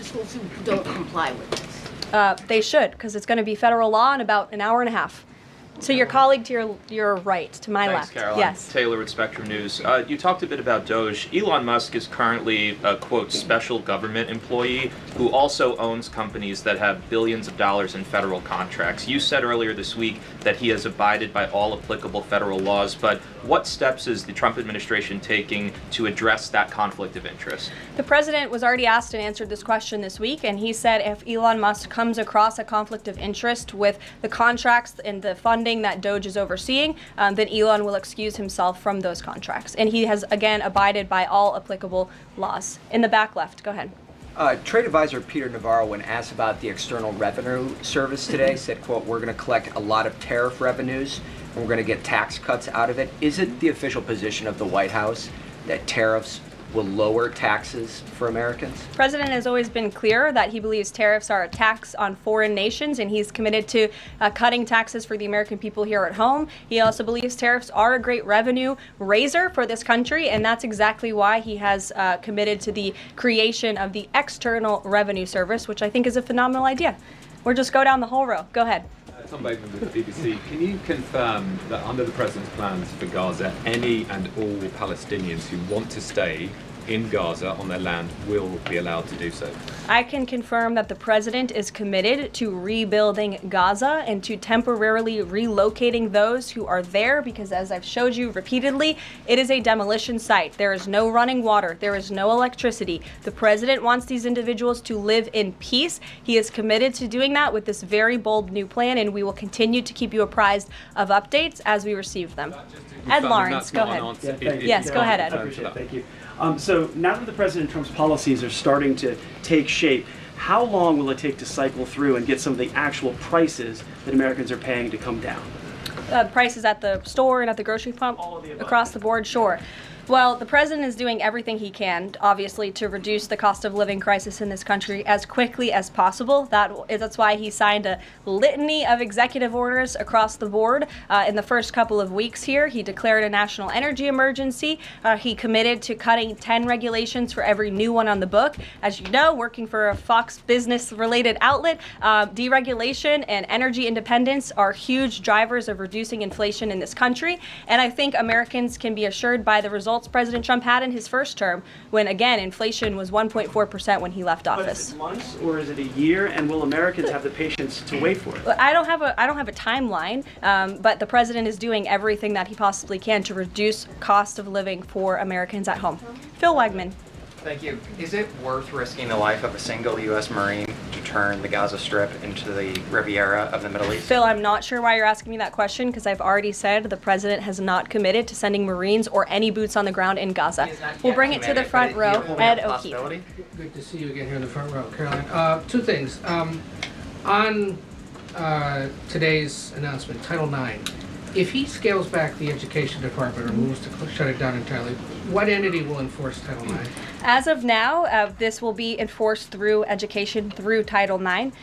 elementary schools who don't comply with this? They should, because it's going to be federal law in about an hour and a half. So your colleague to your right, to my Thanks, left. Caroline. Yes. Taylor with Spectrum News. You talked a bit about Doge. Elon Musk is currently a, quote, special government employee who also owns companies that have billions of dollars in federal contracts. You said earlier this week that he has abided by all applicable federal laws, but what steps is the Trump administration taking to address that conflict of interest? The president was already asked and answered this question this week, and he said if Elon Musk comes across a conflict of interest with the contracts and the funding that Doge is overseeing, then Elon will excuse himself from those contracts. And he has, again, abided by all applicable laws. In the back left, go ahead. Trade advisor Peter Navarro, when asked about the External Revenue Service today, said, quote, we're going to collect a lot of tariff revenues and we're going to get tax cuts out of it. Is it the official position of the White House that tariffs will lower taxes for Americans? The president has always been clear that he believes tariffs are a tax on foreign nations, and he's committed to cutting taxes for the American people here at home. He also believes tariffs are a great revenue raiser for this country, and that's exactly why he has committed to the creation of the External Revenue Service, which I think is a phenomenal idea. Or just go down the whole row. Go ahead. Tom Bateman with the BBC. Can you confirm that under the President's plans for Gaza, any and all Palestinians who want to stay in Gaza on their land will be allowed to do so? I can confirm that the president is committed to rebuilding Gaza and to temporarily relocating those who are there because, as I've showed you repeatedly, it is a demolition site. There is no running water. There is no electricity. The president wants these individuals to live in peace. He is committed to doing that with this very bold new plan, and we will continue to keep you apprised of updates as we receive them. Ed Lawrence, go ahead. Yes, go ahead, Ed. I appreciate it. Thank you. So now that the President Trump's policies are starting to take shape, how long will it take to cycle through and get some of the actual prices that Americans are paying to come down? Prices at the store and at the grocery pump? All of the above. Across the board, sure. Well, the president is doing everything he can, obviously, to reduce the cost of living crisis in this country as quickly as possible. That's why he signed a litany of executive orders across the board. In the first couple of weeks here, he declared a national energy emergency. He committed to cutting 10 regulations for every new one on the book. As you know, working for a Fox Business-related outlet, deregulation and energy independence are huge drivers of reducing inflation in this country. And I think Americans can be assured by the results President Trump had in his first term, when again inflation was 1.4% when he left office. But is it months or is it a year? And will Americans have the patience to wait for it? I don't have a timeline, but the president is doing everything that he possibly can to reduce cost of living for Americans at home. Phil Wegman. Thank you. Is it worth risking the life of a single U.S. Marine to turn the Gaza Strip into the Riviera of the Middle East? Phil, I'm not sure why you're asking me that question because I've already said the president has not committed to sending Marines or any boots on the ground in Gaza. We'll bring it to the front row. Ed O'Keefe. Good to see you again here in the front row, Caroline. Two things. On today's announcement, Title IX, if he scales back the education department or moves to shut it down entirely, what entity will enforce Title IX? As of now, this will be enforced through education, through Title IX.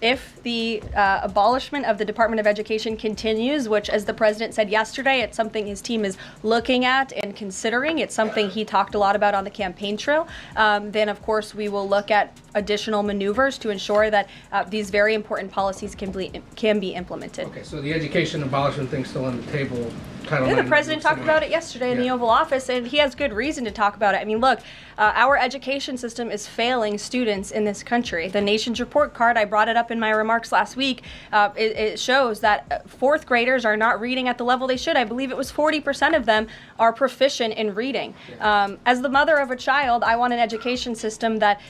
If the abolishment of the Department of Education continues, which, as the president said yesterday, it's something his team is looking at and considering. It's something he talked a lot about on the campaign trail. Then, of course, we will look at additional maneuvers to ensure that these very important policies can be implemented. Okay, so the education abolishment thing's still on the table. Yeah, the president talked about it yesterday in the Oval Office, and he has good reason to talk about it. I mean, look, our education system is failing students in this country. The Nation's Report Card, I brought it up in my remarks last week, it shows that fourth graders are not reading at the level they should. I believe it was 40% of them are proficient in reading. As the mother of a child, I want an education system that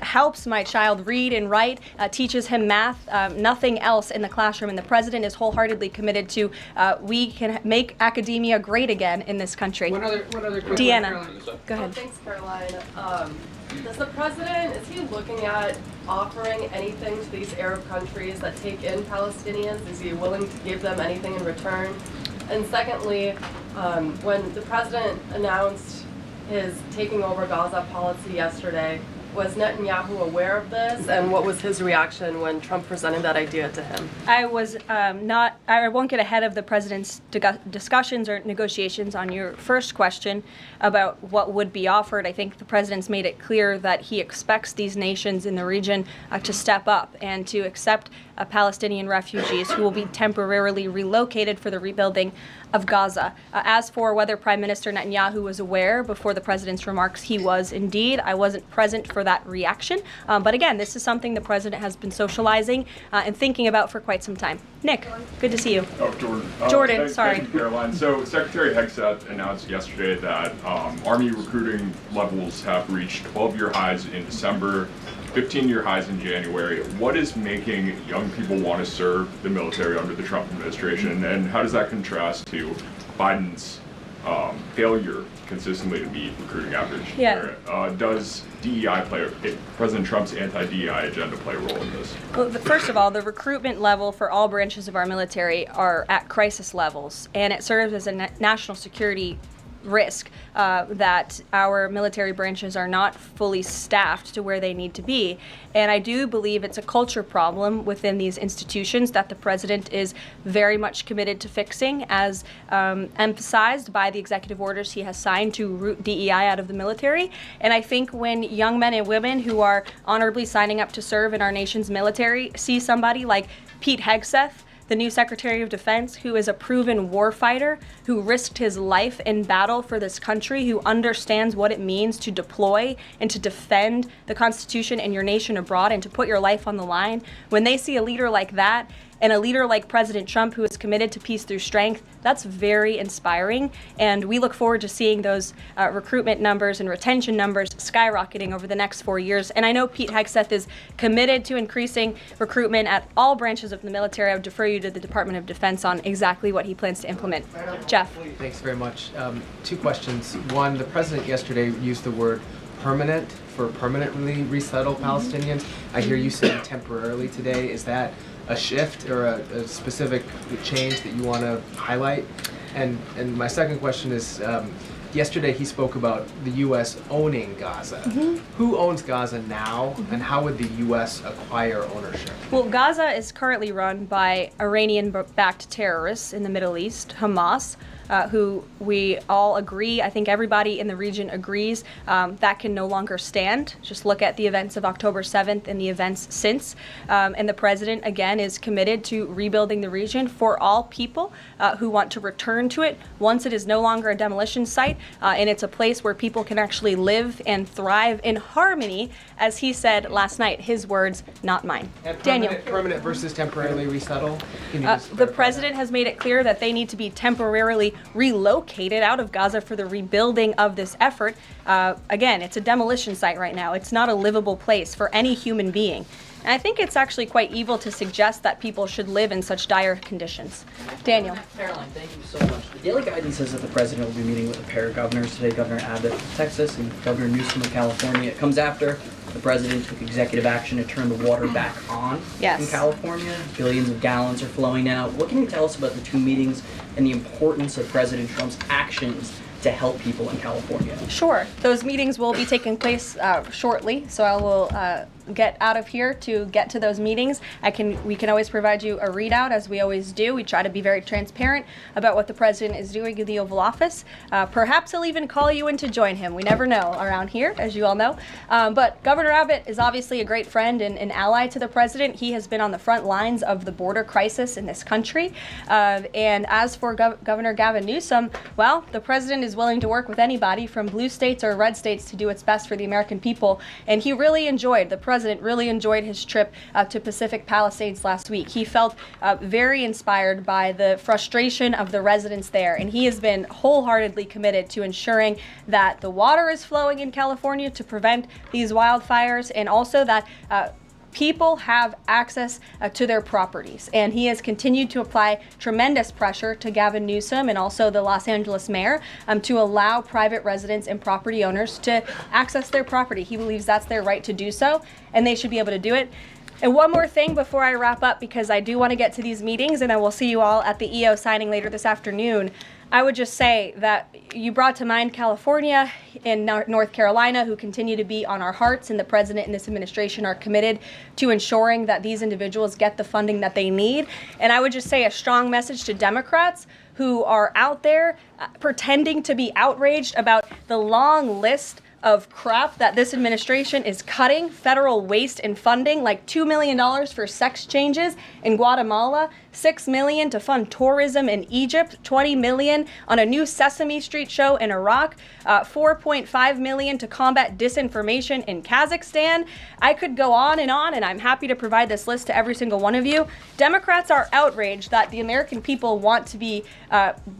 helps my child read and write, teaches him math, nothing else in the classroom. And the president is wholeheartedly committed to we can make academia great again in this country. One other quick Deanna, one, go ahead. Thanks, Caroline. Does the president, is he looking at offering anything to these Arab countries that take in Palestinians? Is he willing to give them anything in return? And secondly, when the president announced his taking over Gaza policy yesterday, was Netanyahu aware of this, and what was his reaction when Trump presented that idea to him? I was I won't get ahead of the president's discussions or negotiations on your first question about what would be offered. I think the president's made it clear that he expects these nations in the region to step up and to accept Palestinian refugees who will be temporarily relocated for the rebuilding of Gaza. As for whether Prime Minister Netanyahu was aware before the president's remarks, he was indeed. I wasn't present for that reaction. But again, this is something the president has been socializing and thinking about for quite some time. Nick, good to see you. Oh, Jordan. Jordan, sorry. Thank you, Caroline. So Secretary Hegseth announced yesterday that Army recruiting levels have reached 12-year highs in December, 15-year highs in January. What is making young people want to serve the military under the Trump administration, and how does that contrast to Biden's failure consistently to meet recruiting average? Yeah. Does President Trump's anti-DEI agenda play a role in this? Well, first of all, the recruitment level for all branches of our military are at crisis levels, and it serves as a national security risk that our military branches are not fully staffed to where they need to be. And I do believe it's a culture problem within these institutions that the president is very much committed to fixing, as emphasized by the executive orders he has signed to root DEI out of the military. And I think when young men and women who are honorably signing up to serve in our nation's military see somebody like Pete Hegseth, the new Secretary of Defense, who is a proven warfighter, who risked his life in battle for this country, who understands what it means to deploy and to defend the Constitution and your nation abroad and to put your life on the line. When they see a leader like that, and a leader like President Trump, who is committed to peace through strength, that's very inspiring. And we look forward to seeing those recruitment numbers and retention numbers skyrocketing over the next 4 years. And I know Pete Hegseth is committed to increasing recruitment at all branches of the military. I would defer you to the Department of Defense on exactly what he plans to implement. Jeff. Thanks very much. Two questions. One, the president yesterday used the word permanent for permanently resettle Palestinians. I hear you saying temporarily today. Is that a shift or a specific change that you want to highlight? And my second question is, yesterday he spoke about the U.S. owning Gaza. Mm-hmm. Who owns Gaza now, and how would the U.S. acquire ownership? Well, Gaza is currently run by Iranian-backed terrorists in the Middle East, Hamas, who we all agree, I think everybody in the region agrees, that can no longer stand. Just look at the events of October 7th and the events since. And the president, again, is committed to rebuilding the region for all people who want to return to it once it is no longer a demolition site, and it's a place where people can actually live and thrive in harmony, as he said last night, his words, not mine. And Daniel. Permanent versus temporarily resettle? The president has made it clear that they need to be temporarily relocated out of Gaza for the rebuilding of this effort. Again, it's a demolition site right now. It's not a livable place for any human being. And I think it's actually quite evil to suggest that people should live in such dire conditions. Daniel. Caroline, thank you so much. The Daily Guardian says that the president will be meeting with a pair of governors today, Governor Abbott of Texas and Governor Newsom of California. It comes after the president took executive action to turn the water back on in California. Billions of gallons are flowing now. What can you tell us about the two meetings and the importance of President Trump's actions to help people in California? Sure. Those meetings will be taking place shortly, so I will get out of here to get to those meetings. We can always provide you a readout, as we always do. We try to be very transparent about what the president is doing in the Oval Office. Perhaps he'll even call you in to join him. We never know around here, as you all know. But Governor Abbott is obviously a great friend and an ally to the president. He has been on the front lines of the border crisis in this country. And as for Governor Gavin Newsom, well, the president is willing to work with anybody from blue states or red states to do its best for the American people. And he really enjoyed, the president really enjoyed his trip to Pacific Palisades last week. He felt very inspired by the frustration of the residents there. And he has been wholeheartedly committed to ensuring that the water is flowing in California to prevent these wildfires, and also that people have access to their properties. And he has continued to apply tremendous pressure to Gavin Newsom and also the Los Angeles mayor to allow private residents and property owners to access their property. He believes that's their right to do so, and they should be able to do it. And one more thing before I wrap up, because I do want to get to these meetings, and I will see you all at the EO signing later this afternoon. I would just say that you brought to mind California and North Carolina, who continue to be on our hearts, and the president and this administration are committed to ensuring that these individuals get the funding that they need. And I would just say a strong message to Democrats who are out there pretending to be outraged about the long list of crap that this administration is cutting, federal waste and funding, like $2 million for sex changes in Guatemala, $6 million to fund tourism in Egypt, $20 million on a new Sesame Street show in Iraq, $4.5 million to combat disinformation in Kazakhstan. I could go on, and I'm happy to provide this list to every single one of you. Democrats are outraged that the American people want to be,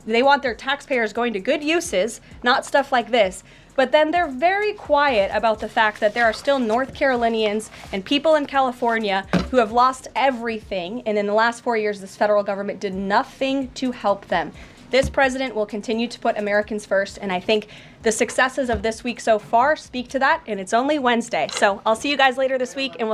they want their taxpayers going to good uses, not stuff like this. But then they're very quiet about the fact that there are still North Carolinians and people in California who have lost everything, and in the last 4 years, this federal government did nothing to help them. This president will continue to put Americans first, and I think the successes of this week so far speak to that, and it's only Wednesday. So I'll see you guys later this week, and we'll